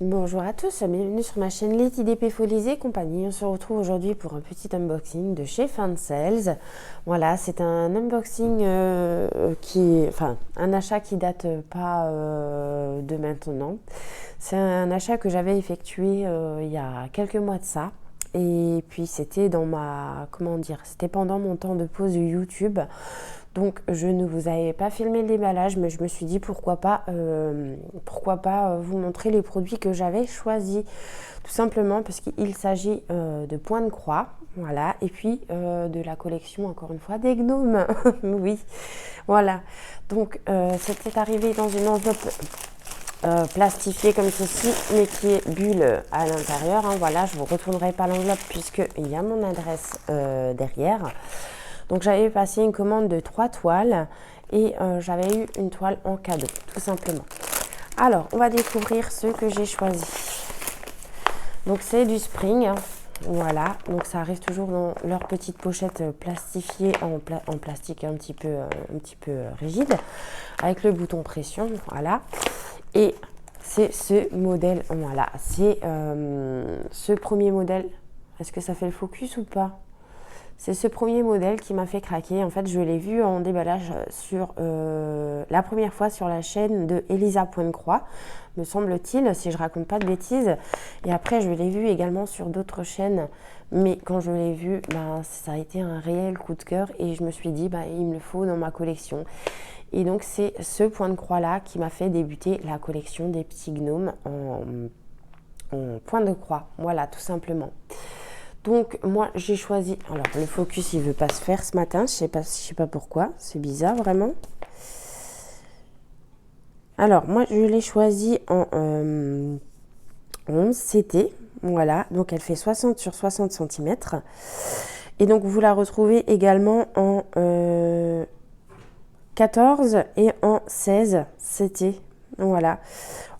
Bonjour à tous, bienvenue sur ma chaîne Letty d'Épée Folisée compagnie. On se retrouve aujourd'hui pour un petit unboxing de chez Fansales. Voilà, c'est un unboxing un achat qui date pas de maintenant. C'est un achat que j'avais effectué il y a quelques mois de ça. Et puis c'était c'était pendant mon temps de pause YouTube. Donc je ne vous avais pas filmé le déballage, mais je me suis dit pourquoi pas vous montrer les produits que j'avais choisis. Tout simplement parce qu'il s'agit de Point de Croix, voilà, et puis de la collection, encore une fois, des gnomes. Oui, voilà. Donc c'était arrivé dans une enveloppe plastifiée comme ceci, mais qui est bulle à l'intérieur. Hein, voilà, je ne vous retournerai pas l'enveloppe puisqu'il y a mon adresse derrière. Donc j'avais passé une commande de 3 toiles et j'avais eu une toile en cadeau, tout simplement. Alors, on va découvrir ce que j'ai choisi. Donc c'est du Spring, hein, voilà. Donc ça arrive toujours dans leur petite pochette plastifiée en plastique un petit peu rigide, avec le bouton pression, voilà. Et c'est ce modèle, voilà. C'est ce premier modèle. Est-ce que ça fait le focus ou pas ? C'est ce premier modèle qui m'a fait craquer. En fait, je l'ai vu en déballage la première fois sur la chaîne de Elisa Point de Croix, me semble-t-il, si je raconte pas de bêtises. Et après, je l'ai vu également sur d'autres chaînes. Mais quand je l'ai vu, ça a été un réel coup de cœur et je me suis dit, il me le faut dans ma collection. Et donc, c'est ce Point de Croix-là qui m'a fait débuter la collection des petits gnomes en point de croix. Voilà, tout simplement. Donc moi j'ai choisi, alors le focus il veut pas se faire ce matin, je sais pas pourquoi, c'est bizarre vraiment. Alors moi je l'ai choisi en 11 CT, voilà, donc elle fait 60 sur 60 cm. Et donc vous la retrouvez également en 14 et en 16 CT, voilà.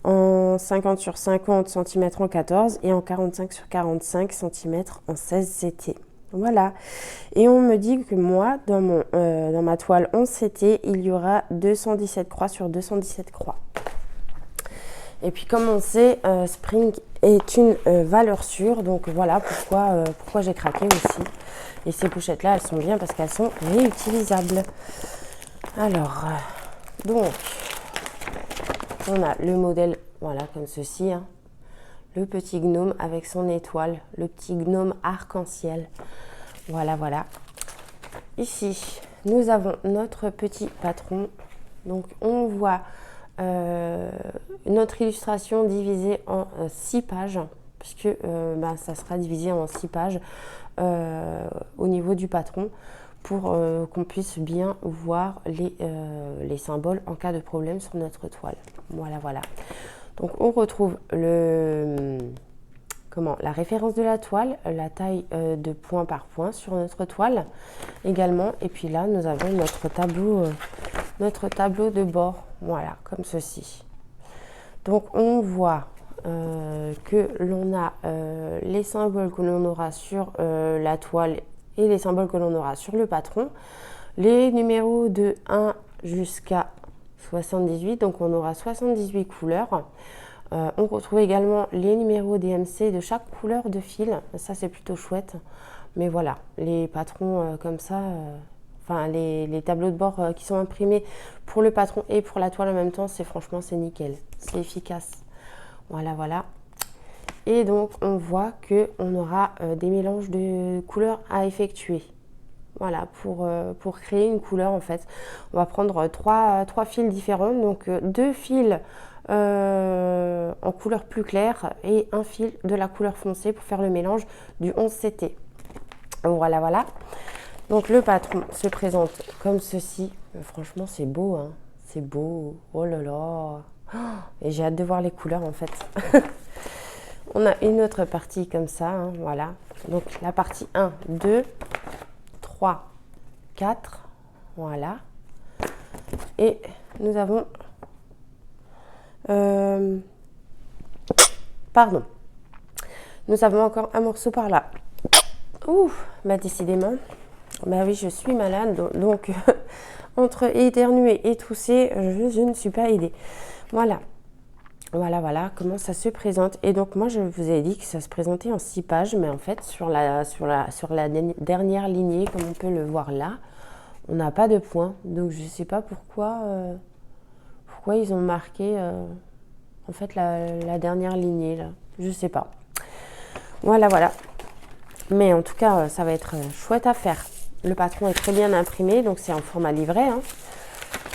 En 50 sur 50 cm en 14 et en 45 sur 45 cm en 16 CT. Voilà. Et on me dit que moi, dans ma toile 11 CT, il y aura 217 croix sur 217 croix. Et puis comme on sait, Spring est une valeur sûre. Donc voilà pourquoi j'ai craqué aussi. Et ces pochettes-là, elles sont bien parce qu'elles sont réutilisables. Alors, donc... on a le modèle, voilà, comme ceci, hein. Le petit gnome avec son étoile, le petit gnome arc-en-ciel. Voilà, voilà. Ici, nous avons notre petit patron. Donc, on voit notre illustration divisée en 6 pages, puisque ça sera divisé en 6 pages au niveau du patron, pour qu'on puisse bien voir les symboles en cas de problème sur notre toile. Voilà, voilà. Donc on retrouve la référence de la toile, la taille de point par point sur notre toile également. Et puis là, nous avons notre tableau de bord, voilà, comme ceci. Donc on voit que l'on a les symboles que l'on aura sur la toile et les symboles que l'on aura sur le patron, les numéros de 1 jusqu'à 78, donc on aura 78 couleurs. On retrouve également les numéros DMC de chaque couleur de fil, ça c'est plutôt chouette. Mais voilà, les patrons comme ça, les tableaux de bord qui sont imprimés pour le patron et pour la toile en même temps, c'est nickel, c'est efficace. Voilà, voilà. Et donc, on voit qu'on aura des mélanges de couleurs à effectuer. Voilà, pour créer une couleur, en fait. On va prendre trois fils différents. Donc, 2 fils en couleur plus claire et un fil de la couleur foncée pour faire le mélange du 11 CT. Voilà, voilà. Donc, le patron se présente comme ceci. Franchement, c'est beau, hein. C'est beau. Oh là là. Et j'ai hâte de voir les couleurs, en fait. On a une autre partie comme ça, hein, voilà. Donc la partie 1, 2, 3, 4, voilà. Et nous avons... Nous avons encore un morceau par là. Ouh, décidément. Oui, je suis malade, donc entre éternuer et tousser, je ne suis pas aidée. Voilà. Voilà comment ça se présente. Et donc moi je vous ai dit que ça se présentait en 6 pages, mais en fait sur la dernière lignée, comme on peut le voir là, on n'a pas de point. Donc je ne sais pas pourquoi ils ont marqué en fait la dernière lignée là. Je sais pas. Voilà. Mais en tout cas ça va être chouette à faire. Le patron est très bien imprimé, donc c'est en format livret, hein.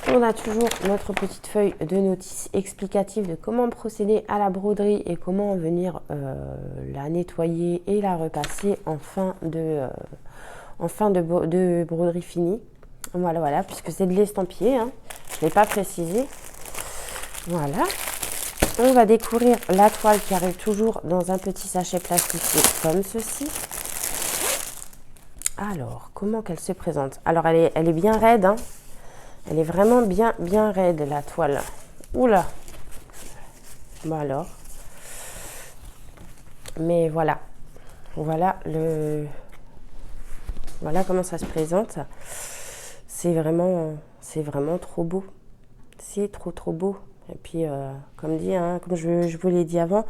On a toujours notre petite feuille de notice explicative de comment procéder à la broderie et comment venir la nettoyer et la repasser en fin de broderie finie. Voilà, puisque c'est de l'estampillé, hein. Je ne l'ai pas précisé. Voilà. On va découvrir la toile qui arrive toujours dans un petit sachet plastifié comme ceci. Alors, comment qu'elle se présente? Alors, elle est bien raide, hein. Elle est vraiment bien raide, la toile. Oula. Bon alors. Mais voilà. Voilà comment ça se présente. C'est vraiment trop beau. C'est trop beau. Et puis, comme dit, hein, comme je vous l'ai dit avant,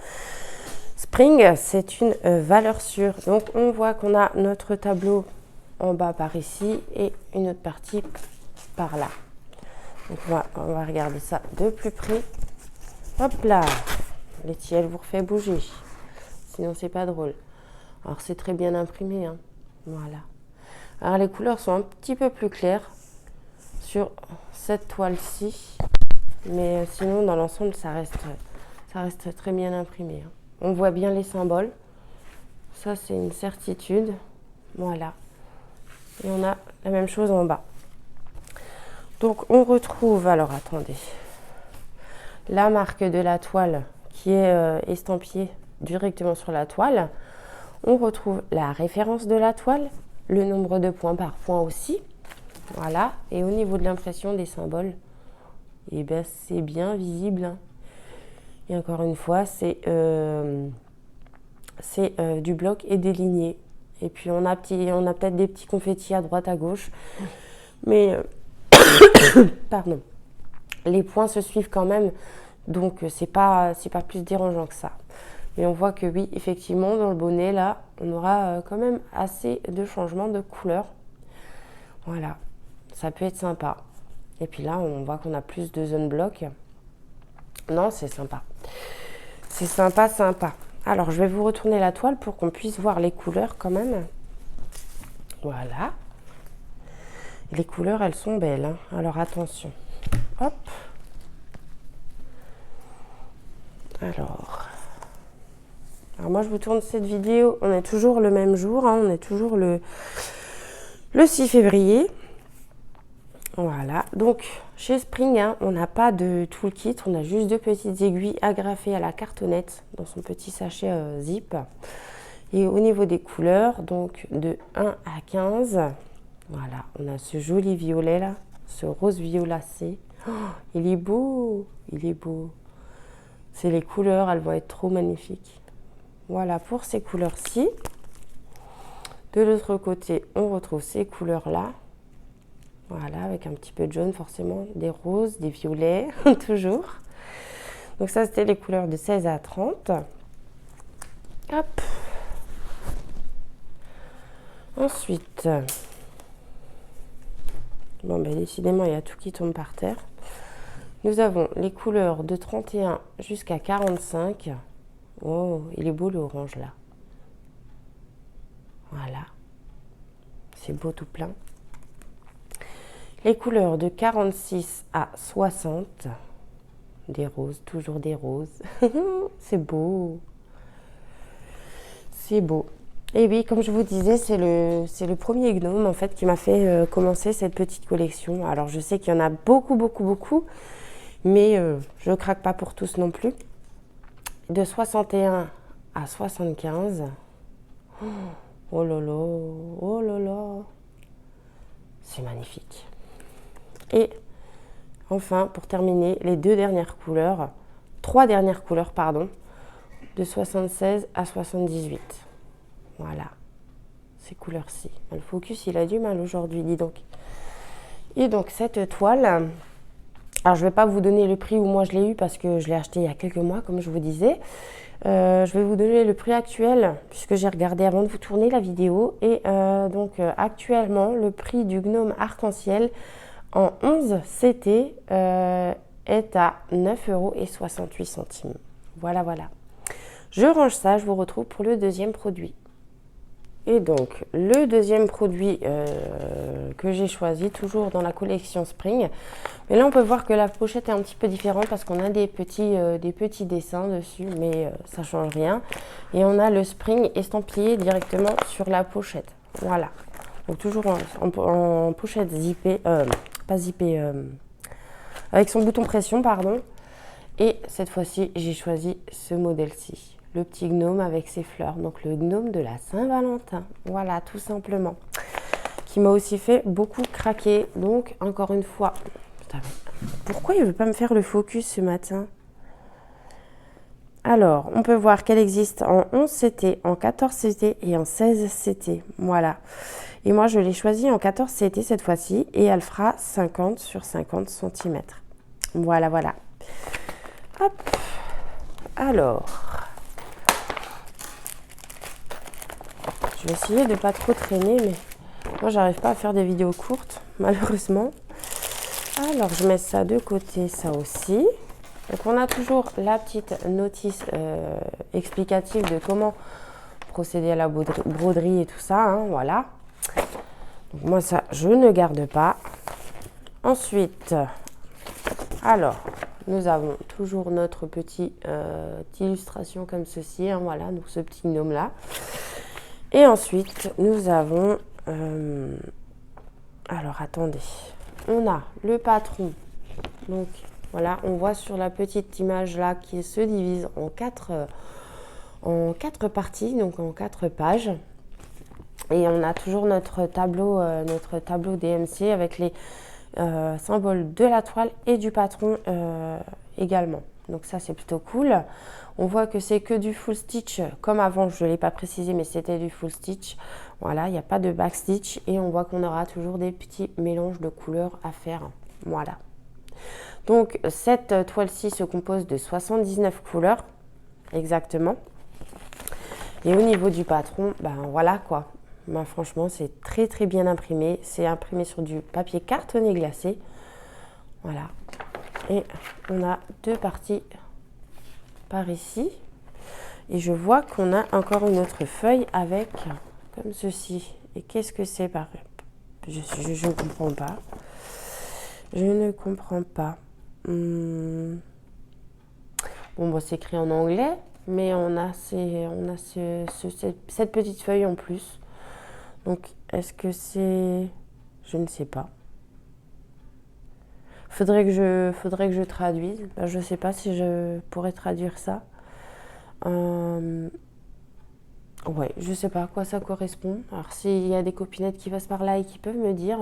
Spring, c'est une valeur sûre. Donc, on voit qu'on a notre tableau en bas par ici et une autre partie par là. Donc, on va regarder ça de plus près. Hop là, Letty, elle vous refait bouger. Sinon, c'est pas drôle. Alors, c'est très bien imprimé, hein. Voilà. Alors, les couleurs sont un petit peu plus claires sur cette toile-ci. Mais sinon, dans l'ensemble, ça reste très bien imprimé, hein. On voit bien les symboles. Ça, c'est une certitude. Voilà. Et on a la même chose en bas. Donc, on retrouve, alors attendez, la marque de la toile qui est estampillée directement sur la toile. On retrouve la référence de la toile, le nombre de points par point aussi. Voilà. Et au niveau de l'impression des symboles, eh bien, c'est bien visible, hein. Et encore une fois, c'est du bloc et des lignées. Et puis, on a peut-être des petits confettis à droite, à gauche. Mais, pardon, les points se suivent quand même. Donc, c'est pas plus dérangeant que ça. Mais on voit que oui, effectivement, dans le bonnet, là, on aura quand même assez de changements de couleur. Voilà, ça peut être sympa. Et puis là, on voit qu'on a plus de zone bloc. Non, c'est sympa. C'est sympa. Alors, je vais vous retourner la toile pour qu'on puisse voir les couleurs quand même. Voilà. Les couleurs, elles sont belles, hein. Alors, attention. Hop. Alors, moi, je vous tourne cette vidéo. On est toujours le même jour, hein. On est toujours le 6 février. Voilà, donc chez Spring, hein, on n'a pas de toolkit, on a juste 2 petites aiguilles agrafées à la cartonnette dans son petit sachet zip. Et au niveau des couleurs, donc de 1 à 15, voilà, on a ce joli violet là, ce rose violacé. Oh, il est beau. C'est les couleurs, elles vont être trop magnifiques. Voilà pour ces couleurs-ci. De l'autre côté, on retrouve ces couleurs-là. Voilà, avec un petit peu de jaune forcément, des roses, des violets, toujours. Donc ça, c'était les couleurs de 16 à 30. Hop. Ensuite, bon, ben décidément, il y a tout qui tombe par terre. Nous avons les couleurs de 31 jusqu'à 45. Oh, il est beau l'orange là. Voilà. C'est beau tout plein. Les couleurs de 46 à 60, des roses, toujours des roses. C'est beau. C'est beau. Et oui, comme je vous disais, c'est le premier gnome en fait qui m'a fait commencer cette petite collection. Alors je sais qu'il y en a beaucoup, mais je ne craque pas pour tous non plus. De 61 à 75. Oh là là. C'est magnifique. Et enfin, pour terminer, les 3 dernières couleurs, pardon, de 76 à 78. Voilà, ces couleurs-ci. Le focus, il a du mal aujourd'hui, dis donc. Et donc, cette toile, Alors, je ne vais pas vous donner le prix où moi je l'ai eu parce que je l'ai acheté il y a quelques mois, comme je vous disais. Je vais vous donner le prix actuel puisque j'ai regardé avant de vous tourner la vidéo. Et actuellement, le prix du gnome arc-en-ciel en 11 CT est à 9,68 €. Voilà, voilà. Je range ça, je vous retrouve pour le deuxième produit. Et donc, le deuxième produit que j'ai choisi, toujours dans la collection Spring. Mais là, on peut voir que la pochette est un petit peu différente parce qu'on a des petits dessins dessus, mais ça ne change rien. Et on a le Spring estampillé directement sur la pochette. Voilà. Donc, toujours en pochette zippée, pas zippée, avec son bouton pression, pardon. Et cette fois-ci, j'ai choisi ce modèle-ci. Le petit gnome avec ses fleurs. Donc, le gnome de la Saint-Valentin. Voilà, tout simplement. Qui m'a aussi fait beaucoup craquer. Donc, encore une fois... Putain, pourquoi il ne veut pas me faire le focus ce matin? Alors, on peut voir qu'elle existe en 11 CT, en 14 CT et en 16 CT. Voilà. Et moi, je l'ai choisi en 14 CT cette fois-ci. Et elle fera 50 sur 50 cm. Voilà, voilà. Hop. Alors... Je vais essayer de ne pas trop traîner, mais moi, j'arrive pas à faire des vidéos courtes, malheureusement. Alors, je mets ça de côté, ça aussi. Donc, on a toujours la petite notice explicative de comment procéder à la broderie et tout ça. Hein, voilà. Donc, moi, ça, je ne garde pas. Ensuite, alors, nous avons toujours notre petite illustration comme ceci. Hein, voilà, donc ce petit gnome-là. Et ensuite, nous avons... alors, attendez. On a le patron. Donc, voilà, on voit sur la petite image là qui se divise en quatre parties, donc en 4 pages. Et on a toujours notre tableau DMC avec les symboles de la toile et du patron également. Donc ça, c'est plutôt cool. On voit que c'est que du full stitch, comme avant, je ne l'ai pas précisé, mais c'était du full stitch. Voilà, il n'y a pas de back stitch et on voit qu'on aura toujours des petits mélanges de couleurs à faire. Voilà. Donc, cette toile-ci se compose de 79 couleurs, exactement. Et au niveau du patron, ben voilà quoi. Ben, franchement, c'est très très bien imprimé. C'est imprimé sur du papier cartonné glacé. Voilà. Et on a 2 parties par ici. Et je vois qu'on a encore une autre feuille avec, comme ceci. Et qu'est-ce que c'est par... Je ne comprends pas. Je ne comprends pas. Bon, c'est écrit en anglais, mais on a cette petite feuille en plus. Donc, est-ce que c'est... Je ne sais pas. Faudrait que je traduise. Ben, je ne sais pas si je pourrais traduire ça. Ouais, je ne sais pas à quoi ça correspond. Alors, s'il y a des copinettes qui passent par là et qui peuvent me dire.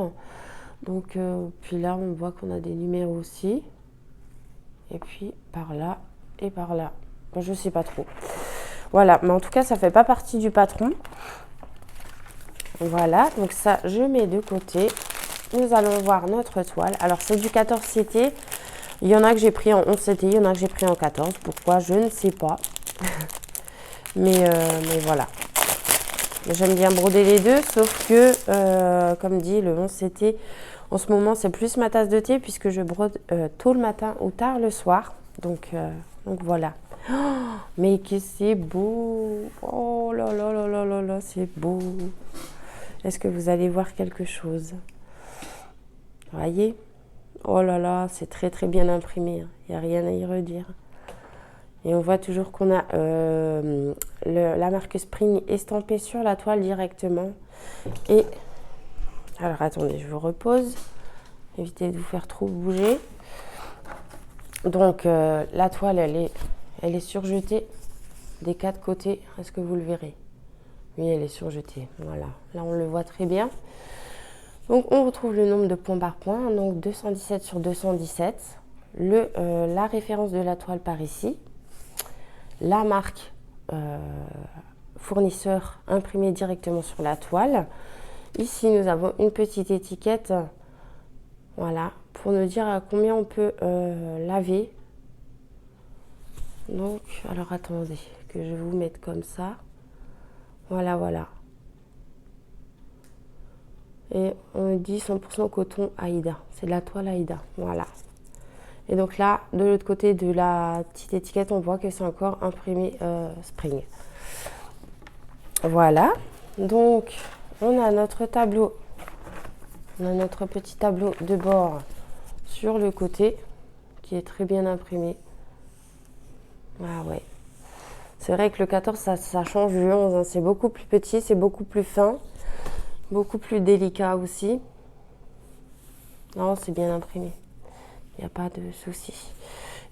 Donc, puis là, on voit qu'on a des numéros aussi. Et puis, par là et par là. Ben, je ne sais pas trop. Voilà, mais en tout cas, ça ne fait pas partie du patron. Voilà, donc ça, je mets de côté. Nous allons voir notre toile. Alors, c'est du 14 CT. Il y en a que j'ai pris en 11 CT, il y en a que j'ai pris en 14. Pourquoi? Je ne sais pas. mais voilà. J'aime bien broder les deux, sauf que, comme dit, le 11 CT, en ce moment, c'est plus ma tasse de thé puisque je brode tôt le matin ou tard le soir. Donc voilà. Oh, mais que c'est beau! Oh là là là là là là, c'est beau! Est-ce que vous allez voir quelque chose? Voyez? Oh là là, c'est très très bien imprimé. Il n'y a rien à y redire. Et on voit toujours qu'on a la marque Spring estampée sur la toile directement. Et alors attendez, je vous repose. Évitez de vous faire trop bouger. Donc la toile, elle est surjetée des 4 côtés. Est-ce que vous le verrez? Oui, elle est surjetée. Voilà. Là, on le voit très bien. Donc, on retrouve le nombre de points par point. Donc, 217 sur 217. La référence de la toile par ici. La marque fournisseur imprimée directement sur la toile. Ici, nous avons une petite étiquette. Voilà, pour nous dire à combien on peut laver. Donc, alors attendez, que je vais vous mettre comme ça. Voilà, voilà. Et on dit 100% coton Aïda. C'est de la toile Aïda. Voilà. Et donc là, de l'autre côté de la petite étiquette, on voit que c'est encore imprimé Spring. Voilà. Donc, on a notre tableau. On a notre petit tableau de bord sur le côté qui est très bien imprimé. Ah ouais. C'est vrai que le 14, ça change du 11. Hein. C'est beaucoup plus petit, c'est beaucoup plus fin. Beaucoup plus délicat aussi. Non, c'est bien imprimé. Il n'y a pas de souci.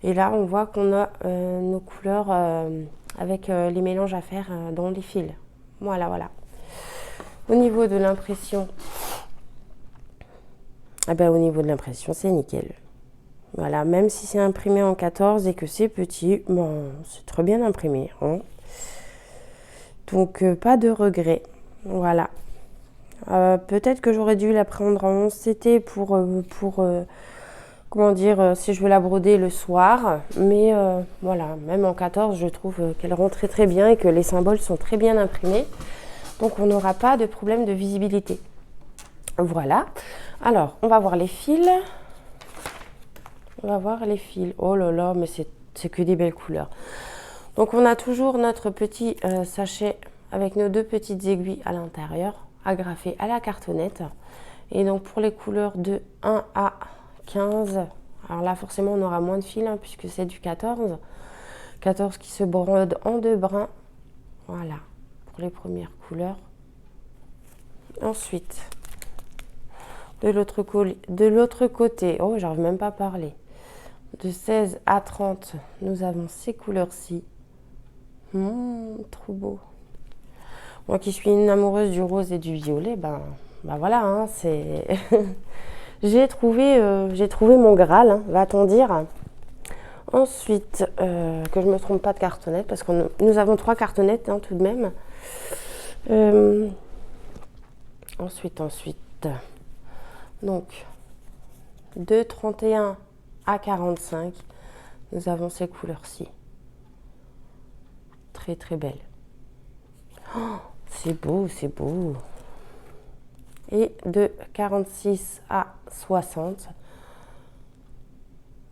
Et là, on voit qu'on a nos couleurs avec les mélanges à faire dans les fils. Voilà, voilà. Au niveau de l'impression, au niveau de l'impression, c'est nickel. Voilà, même si c'est imprimé en 14 et que c'est petit, bon, c'est très bien imprimé. Hein. Donc, pas de regret. Voilà. Peut-être que j'aurais dû la prendre en 11 CT pour comment dire, si je veux la broder le soir. Mais voilà, même en 14, je trouve qu'elle rend très très bien et que les symboles sont très bien imprimés. Donc on n'aura pas de problème de visibilité. Voilà. Alors, on va voir les fils. On va voir les fils. Oh là là, mais c'est que des belles couleurs. Donc on a toujours notre petit sachet avec nos deux petites aiguilles à l'intérieur, agrafées à la cartonnette. Et donc pour les couleurs de 1 à 15, alors là forcément on aura moins de fils hein, puisque c'est du 14. 14 qui se brode en 2 brins. Voilà, pour les premières couleurs. Ensuite, de l'autre côté, oh j'arrive même pas à parler. De 16 à 30, nous avons ces couleurs-ci. Trop beau. Moi qui suis une amoureuse du rose et du violet, ben voilà, hein, c'est... j'ai trouvé mon Graal, hein, va-t-on dire. Ensuite, que je ne me trompe pas de cartonnette, parce que nous avons 3 cartonnettes hein, tout de même. Ensuite, donc, de 31 à 45, nous avons ces couleurs-ci. Très très belles. Oh, c'est beau, c'est beau. Et de 46 à 60,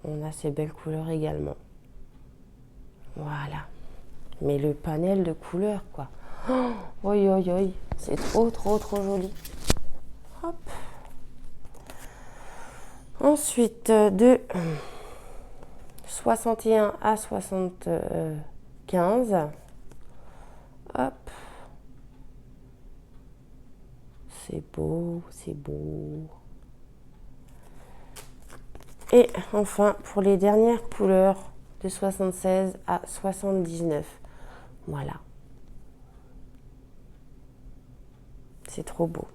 on a ces belles couleurs également. Voilà. Mais le panel de couleurs, quoi. Oh, oi, oi, oi. C'est trop, trop, trop joli. Hop. Ensuite, de 61 à 75. Hop. C'est beau, c'est beau. Et enfin, pour les dernières couleurs, de 76 à 79. Voilà. C'est trop beau.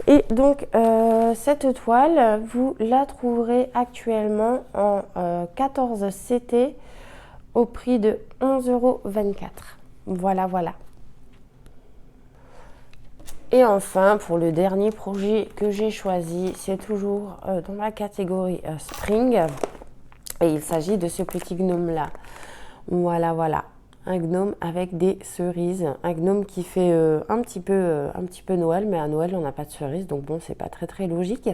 Et donc, cette toile, vous la trouverez actuellement en 14 CT au prix de 11,24 €. Voilà, voilà. Et enfin, pour le dernier projet que j'ai choisi, c'est toujours dans la catégorie Spring. Et il s'agit de ce petit gnome-là. Voilà, voilà. Un gnome avec des cerises. Un gnome qui fait un petit peu Noël, mais à Noël, on n'a pas de cerises. Donc bon, c'est pas très très logique.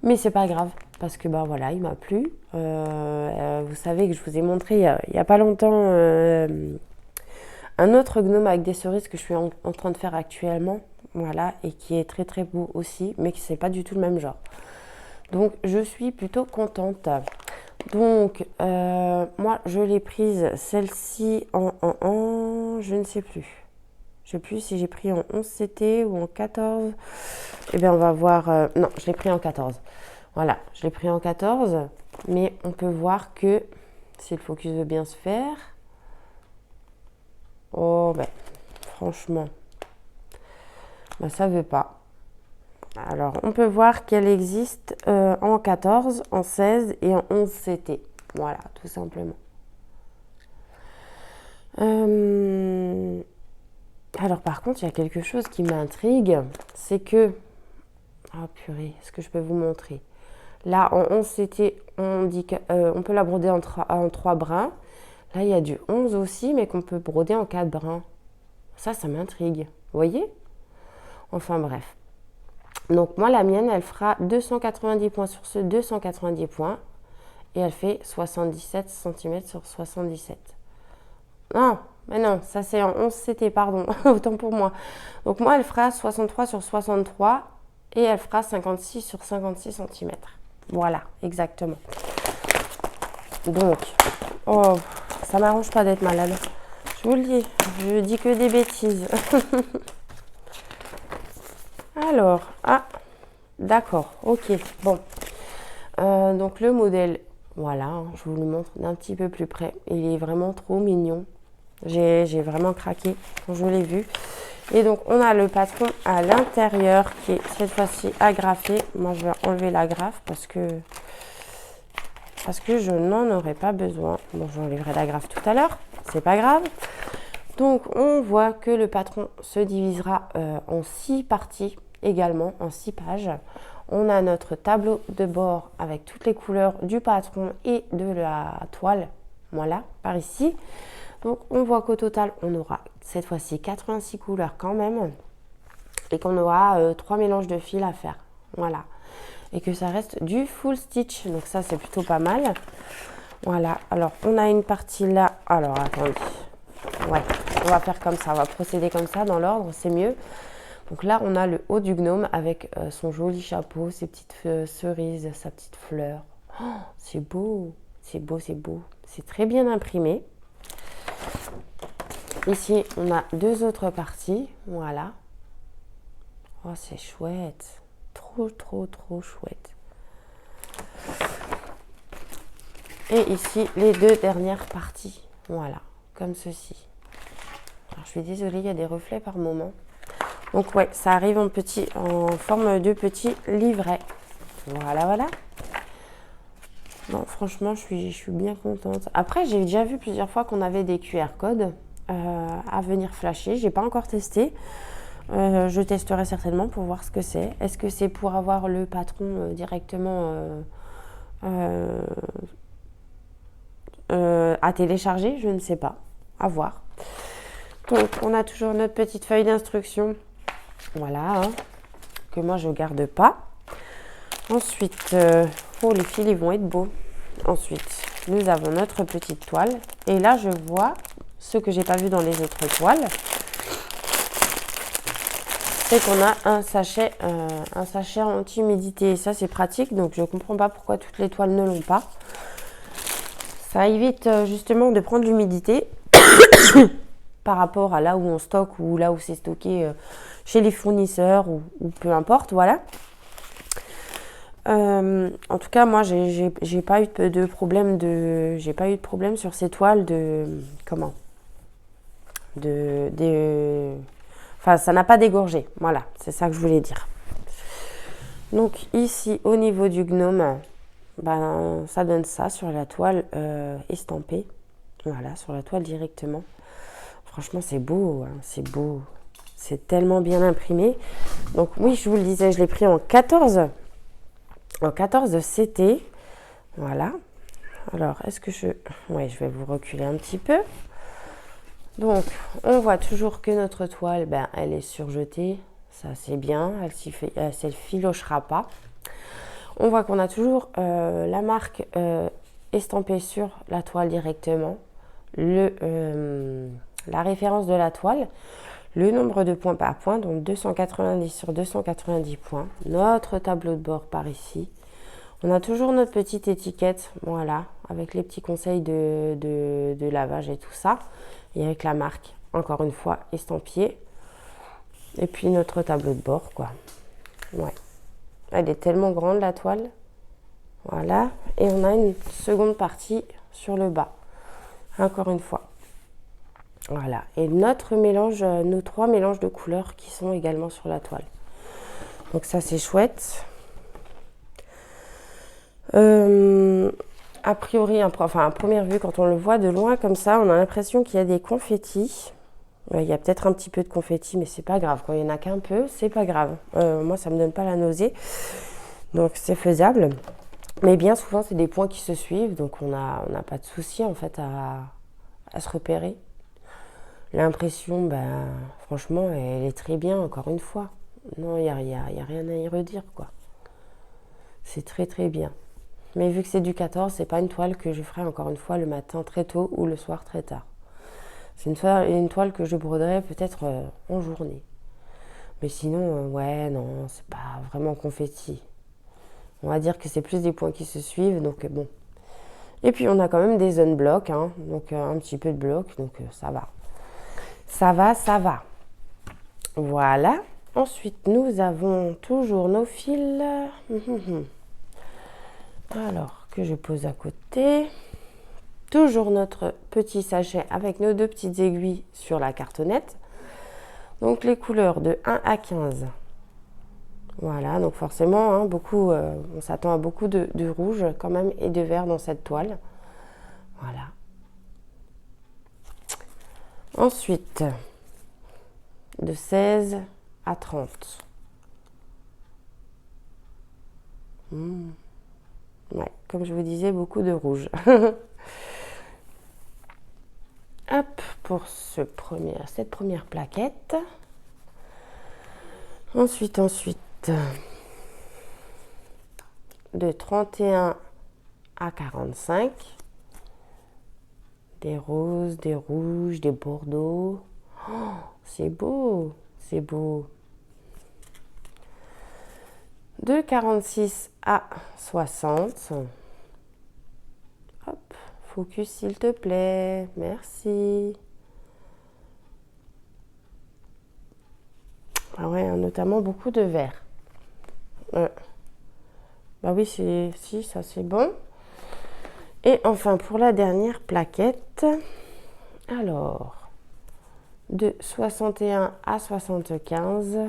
Mais c'est pas grave, parce que ben voilà, il m'a plu. Vous savez que je vous ai montré il y a pas longtemps un autre gnome avec des cerises que je suis en train de faire actuellement. Voilà, et qui est très très beau aussi, mais qui c'est pas du tout le même genre. Donc je suis plutôt contente. Donc moi je l'ai prise celle-ci en je ne sais plus. Je sais plus si j'ai pris en 11 CT ou en 14. Eh bien on va voir. Non, je l'ai pris en 14. Voilà, je l'ai pris en 14. Mais on peut voir que si le focus veut bien se faire. Oh ben franchement. Ben, ça veut pas. Alors, on peut voir qu'elle existe en 14, en 16 et en 11 CT. Voilà, tout simplement. Alors, par contre, il y a quelque chose qui m'intrigue. C'est que Ah purée, est-ce que je peux vous montrer? Là, en 11 CT, on dit qu'on peut la broder en 3 brins. Là, il y a du 11 aussi, mais qu'on peut broder en 4 brins. Ça m'intrigue. Vous voyez? Enfin bref. Donc moi, la mienne, elle fera 290 points sur ce 290 points. Et elle fait 77 cm sur 77. Non, mais non, ça c'est en 11 CT, pardon. Autant pour moi. Donc moi, elle fera 63 sur 63. Et elle fera 56 sur 56 cm. Voilà, exactement. Donc, oh, ça m'arrange pas d'être malade. Je vous le dis, je dis que des bêtises. Alors, ah, d'accord, ok, bon. Donc le modèle, voilà, hein, je vous le montre d'un petit peu plus près. Il est vraiment trop mignon. J'ai vraiment craqué quand je l'ai vu. Et donc, on a le patron à l'intérieur qui est cette fois-ci agrafé. Moi, je vais enlever l'agrafe parce que je n'en aurai pas besoin. Bon, j'enlèverai l'agrafe tout à l'heure, c'est pas grave. Donc, on voit que le patron se divisera en 6 parties également, en 6 pages. On a notre tableau de bord avec toutes les couleurs du patron et de la toile. Voilà, par ici. Donc, on voit qu'au total, on aura cette fois-ci 86 couleurs quand même. Et qu'on aura 3 mélanges de fils à faire. Voilà. Et que ça reste du full stitch. Donc, ça, c'est plutôt pas mal. Voilà. Alors, on a une partie là. Alors, attendez. Ouais, on va faire comme ça. On va procéder comme ça dans l'ordre. C'est mieux. Donc là, on a le haut du gnome avec son joli chapeau, ses petites cerises, sa petite fleur. Oh, c'est beau. C'est beau, c'est beau. C'est très bien imprimé. Ici, on a 2 autres parties. Voilà. Oh, c'est chouette. Trop, trop, trop chouette. Et ici, les 2 dernières parties. Voilà, comme ceci. Alors, je suis désolée, il y a des reflets par moment. Donc, ouais, ça arrive en forme de petit livret. Voilà, voilà. Bon, franchement, je suis bien contente. Après, j'ai déjà vu plusieurs fois qu'on avait des QR codes à venir flasher. J'ai pas encore testé. Je testerai certainement pour voir ce que c'est. Est-ce que c'est pour avoir le patron directement à télécharger? Je ne sais pas. À voir. Donc, on a toujours notre petite feuille d'instruction. Voilà. Hein, que moi, je ne garde pas. Ensuite, oh, les fils, ils vont être beaux. Ensuite, nous avons notre petite toile. Et là, je vois ce que j'ai pas vu dans les autres toiles. C'est qu'on a un sachet anti-humidité. Et ça, c'est pratique. Donc, je ne comprends pas pourquoi toutes les toiles ne l'ont pas. Ça évite justement de prendre l'humidité par rapport à là où on stocke ou là où c'est stocké chez les fournisseurs ou peu importe. Voilà. En tout cas, moi, j'ai pas eu de problème sur ces toiles enfin, ça n'a pas dégorgé. Voilà, c'est ça que je voulais dire. Donc ici, au niveau du gnome, ben, ça donne ça sur la toile estampée. Voilà, sur la toile directement. Franchement, c'est beau, hein, c'est beau. C'est tellement bien imprimé. Donc oui, je vous le disais, je l'ai pris en 14 CT. Voilà. Alors, est-ce que ouais, je vais vous reculer un petit peu. Donc, on voit toujours que notre toile, ben, elle est surjetée. Ça, c'est bien. Elle ne s'effilochera pas. On voit qu'on a toujours la marque estampée sur la toile directement. La référence de la toile. Le nombre de points par point, donc 290 sur 290 points. Notre tableau de bord par ici. On a toujours notre petite étiquette, voilà, avec les petits conseils de lavage et tout ça. Et avec la marque, encore une fois, estampillée. Et puis notre tableau de bord, quoi. Ouais. Elle est tellement grande, la toile. Voilà. Et on a une seconde partie sur le bas. Encore une fois. Voilà. Et notre mélange, nos 3 mélanges de couleurs qui sont également sur la toile. Donc ça, c'est chouette. A priori, enfin à première vue, quand on le voit de loin comme ça, on a l'impression qu'il y a des confettis. Il y a peut-être un petit peu de confetti, mais c'est pas grave. Quand il n'y en a qu'un peu, c'est pas grave. Moi, ça me donne pas la nausée. Donc, c'est faisable. Mais bien souvent, c'est des points qui se suivent. Donc, on n'a pas de souci, en fait, à se repérer. L'impression, ben, franchement, elle est très bien, encore une fois. Non, il n'y a rien à y redire, quoi. C'est très, très bien. Mais vu que c'est du 14, c'est pas une toile que je ferai, encore une fois, le matin très tôt ou le soir très tard. C'est une toile que je broderai peut-être en journée. Mais sinon, ouais, non, c'est pas vraiment confetti. On va dire que c'est plus des points qui se suivent, donc bon. Et puis on a quand même des unblocks, hein, donc un petit peu de bloc, donc ça va. Ça va, ça va. Voilà. Ensuite, nous avons toujours nos fils. Alors, que je pose à côté. Toujours notre petit sachet avec nos deux petites aiguilles sur la cartonnette. Donc les couleurs de 1 à 15. Voilà, donc forcément, hein, on s'attend à beaucoup de rouge quand même et de vert dans cette toile. Voilà. Ensuite, de 16 à 30. Ouais, comme je vous disais, beaucoup de rouge. Hop, pour cette première plaquette. Ensuite, de 31 à 45. Des roses, des rouges, des bordeaux. Oh, c'est beau, c'est beau. De 46 à 60. Hop, focus s'il te plaît, merci. Ah ouais, notamment beaucoup de vert. Bah oui, si, ça c'est bon. Et enfin, pour la dernière plaquette, alors, de 61 à 75,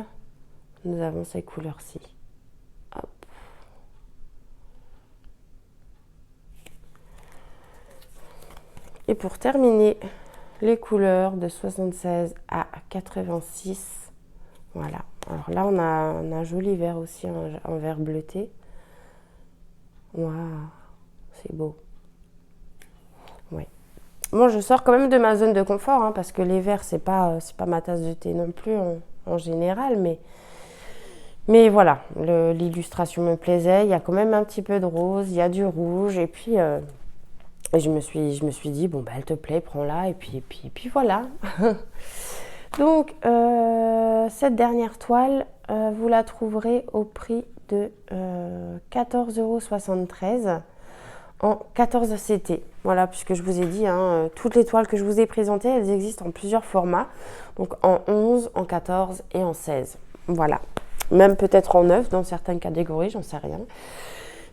nous avons ces couleurs-ci. Hop. Et pour terminer, les couleurs de 76 à 86. Voilà. Alors là, on a un joli vert aussi, un vert bleuté. Waouh, c'est beau. Ouais. Bon, je sors quand même de ma zone de confort, hein, parce que les verts, c'est pas ma tasse de thé non plus en général, mais voilà, l'illustration me plaisait. Il y a quand même un petit peu de rose, il y a du rouge, et puis je me suis dit, bon, bah, elle te plaît, prends-la, et puis voilà. Donc, cette dernière toile, vous la trouverez au prix de 14,73 € en 14 CT. Voilà, puisque je vous ai dit, hein, toutes les toiles que je vous ai présentées, elles existent en plusieurs formats. Donc en 11, en 14 et en 16. Voilà. Même peut-être en 9 dans certaines catégories, j'en sais rien.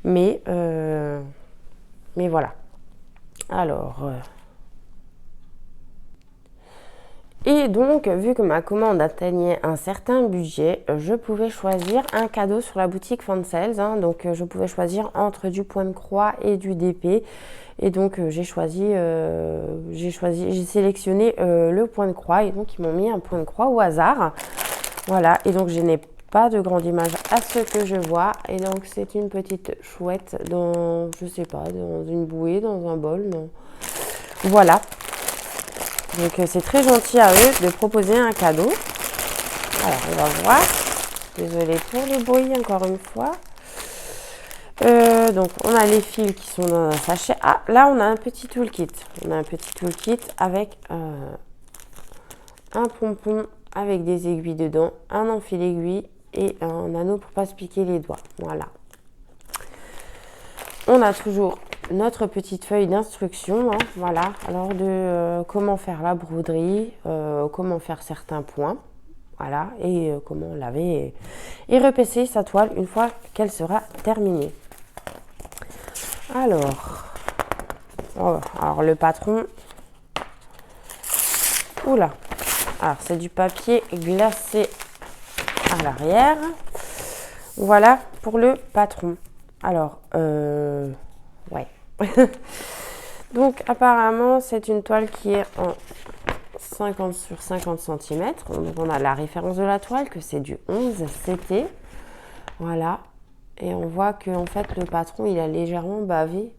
Mais voilà. Alors... Et donc, vu que ma commande atteignait un certain budget, je pouvais choisir un cadeau sur la boutique Fansales. Hein, donc, je pouvais choisir entre du point de croix et du DP. Et donc, j'ai sélectionné le point de croix. Et donc, ils m'ont mis un point de croix au hasard. Voilà. Et donc, je n'ai pas de grande image à ce que je vois. Et donc, c'est une petite chouette dans, je sais pas, dans une bouée, dans un bol. Non. Voilà. Donc c'est très gentil à eux de proposer un cadeau. Alors on va voir. Désolée pour les bruits encore une fois. Donc on a les fils qui sont dans un sachet. Ah, là on a un petit toolkit. On a un petit toolkit avec un pompon avec des aiguilles dedans, un enfil aiguille et un anneau pour pas se piquer les doigts. Voilà. On a toujours notre petite feuille d'instruction, hein, voilà, alors de comment faire la broderie, comment faire certains points, voilà, et comment laver et repasser sa toile une fois qu'elle sera terminée. Alors le patron, oula, alors c'est du papier glacé à l'arrière, voilà pour le patron. Alors, ouais. Donc apparemment c'est une toile qui est en 50 sur 50 cm. Donc on a la référence de la toile, que c'est du 11 CT. Voilà. Et on voit que en fait, le patron, il a légèrement bavé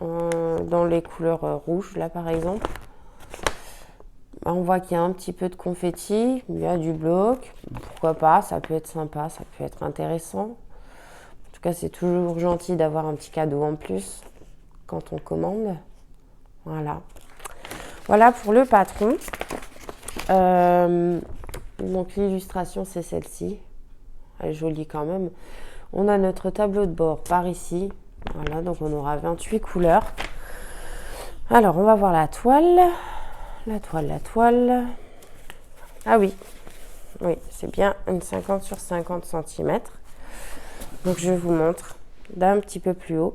dans les couleurs rouges, là par exemple. On voit qu'il y a un petit peu de confetti, il y a du bloc. Pourquoi pas, ça peut être sympa, ça peut être intéressant. En tout cas, c'est toujours gentil d'avoir un petit cadeau en plus quand on commande. Voilà. Voilà pour le patron. Donc l'illustration, c'est celle-ci. Elle est jolie quand même. On a notre tableau de bord par ici. Voilà, donc on aura 28 couleurs. Alors, on va voir la toile. La toile. Ah oui, c'est bien une 50 sur 50 cm. Donc je vous montre d'un petit peu plus haut.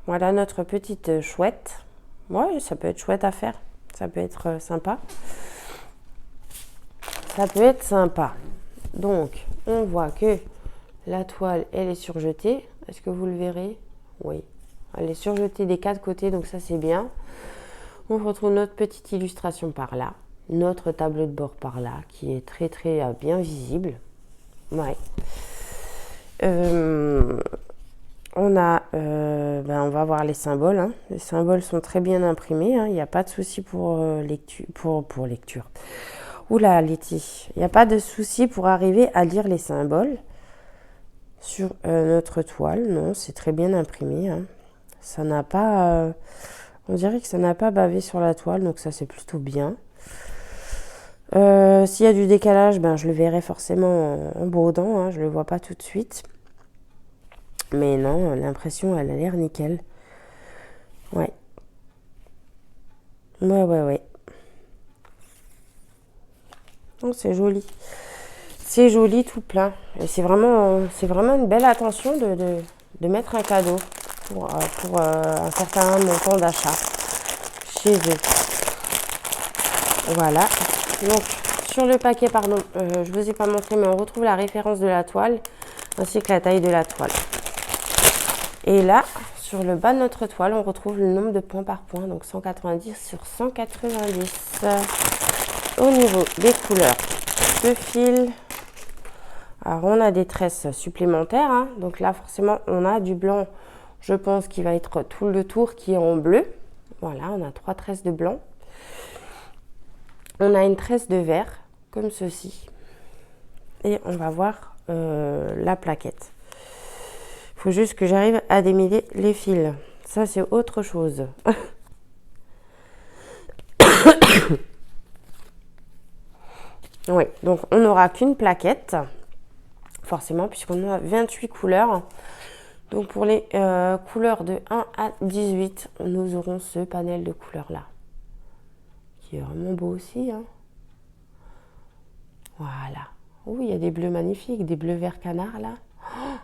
Voilà notre petite chouette. Ouais, ça peut être chouette à faire. Ça peut être sympa. Ça peut être sympa. Donc, on voit que la toile, elle est surjetée. Est-ce que vous le verrez? Oui. Elle est surjetée des 4 côtés, donc ça c'est bien. On retrouve notre petite illustration par là, notre tableau de bord par là, qui est très très bien visible. Ouais. On va voir les symboles. Hein. Les symboles sont très bien imprimés. Hein. Il n'y a pas de souci pour lecture. Oula, Letty. Il n'y a pas de souci pour arriver à lire les symboles sur notre toile. Non, c'est très bien imprimé. Hein. Ça n'a pas... on dirait que ça n'a pas bavé sur la toile, donc ça c'est plutôt bien. S'il y a du décalage, je le verrai forcément en brodant, hein, je ne le vois pas tout de suite. Mais non, l'impression elle a l'air nickel. Ouais. Ouais. Oh, c'est joli. C'est joli tout plein. Et c'est vraiment une belle attention de mettre un cadeau pour un certain montant d'achat chez eux. Voilà. Donc, sur le paquet, pardon, je ne vous ai pas montré, mais on retrouve la référence de la toile ainsi que la taille de la toile. Et là, sur le bas de notre toile, on retrouve le nombre de points par point, donc 190 sur 190. Au niveau des couleurs de fil, alors on a des tresses supplémentaires, hein. Donc là forcément on a du blanc, je pense qu'il va être tout le tour qui est en bleu. Voilà, on a 3 tresses de blanc. On a une tresse de vert, comme ceci. Et on va voir la plaquette. Il faut juste que j'arrive à démêler les fils. Ça, c'est autre chose. Oui, donc on n'aura qu'une plaquette, forcément, puisqu'on a 28 couleurs. Donc pour les couleurs de 1 à 18, nous aurons ce panel de couleurs-là. Qui est vraiment beau aussi. Hein. Voilà. Oh, il y a des bleus magnifiques, des bleus vert canard là. Oh,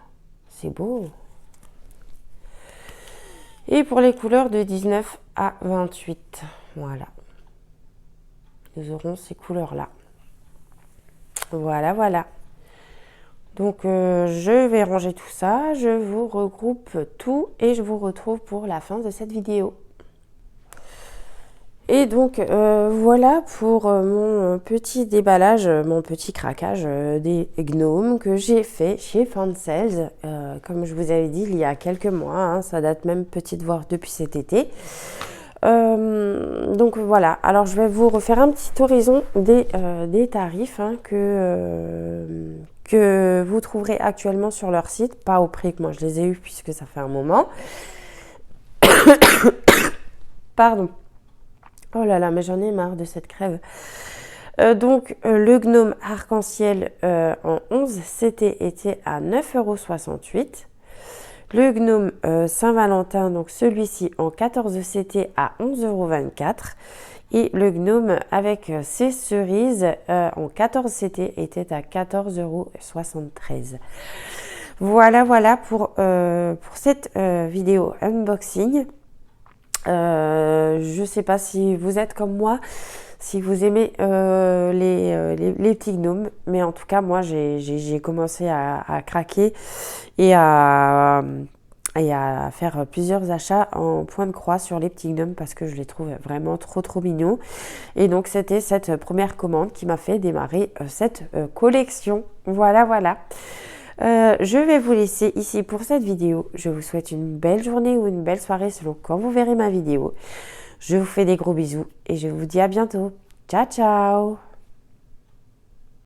c'est beau. Et pour les couleurs de 19 à 28, voilà. Nous aurons ces couleurs-là. Voilà. Donc, je vais ranger tout ça. Je vous regroupe tout et je vous retrouve pour la fin de cette vidéo. Et donc, voilà pour mon petit déballage, mon petit craquage des gnomes que j'ai fait chez Fansales. Comme je vous avais dit, il y a quelques mois. Hein, ça date même petite voire depuis cet été. Donc voilà, alors je vais vous refaire un petit horizon des tarifs hein, que vous trouverez actuellement sur leur site, pas au prix que moi je les ai eus puisque ça fait un moment. Pardon. Oh là là, mais j'en ai marre de cette crève. Donc le gnome arc-en-ciel en 11 CT était à 9,68 €. Le gnome Saint-Valentin, donc celui-ci en 14 CT à 11,24 €. Et le gnome avec ses cerises en 14 CT était à 14,73 €. Voilà pour cette vidéo unboxing. Je ne sais pas si vous êtes comme moi, si vous aimez les petits gnomes, mais en tout cas moi j'ai commencé à craquer et à et à faire plusieurs achats en point de croix sur les petits gnomes parce que je les trouve vraiment trop mignons. Et donc c'était cette première commande qui m'a fait démarrer cette collection. Voilà. Je vais vous laisser ici pour cette vidéo. Je vous souhaite une belle journée ou une belle soirée selon quand vous verrez ma vidéo. Je vous fais des gros bisous et je vous dis à bientôt. Ciao ciao.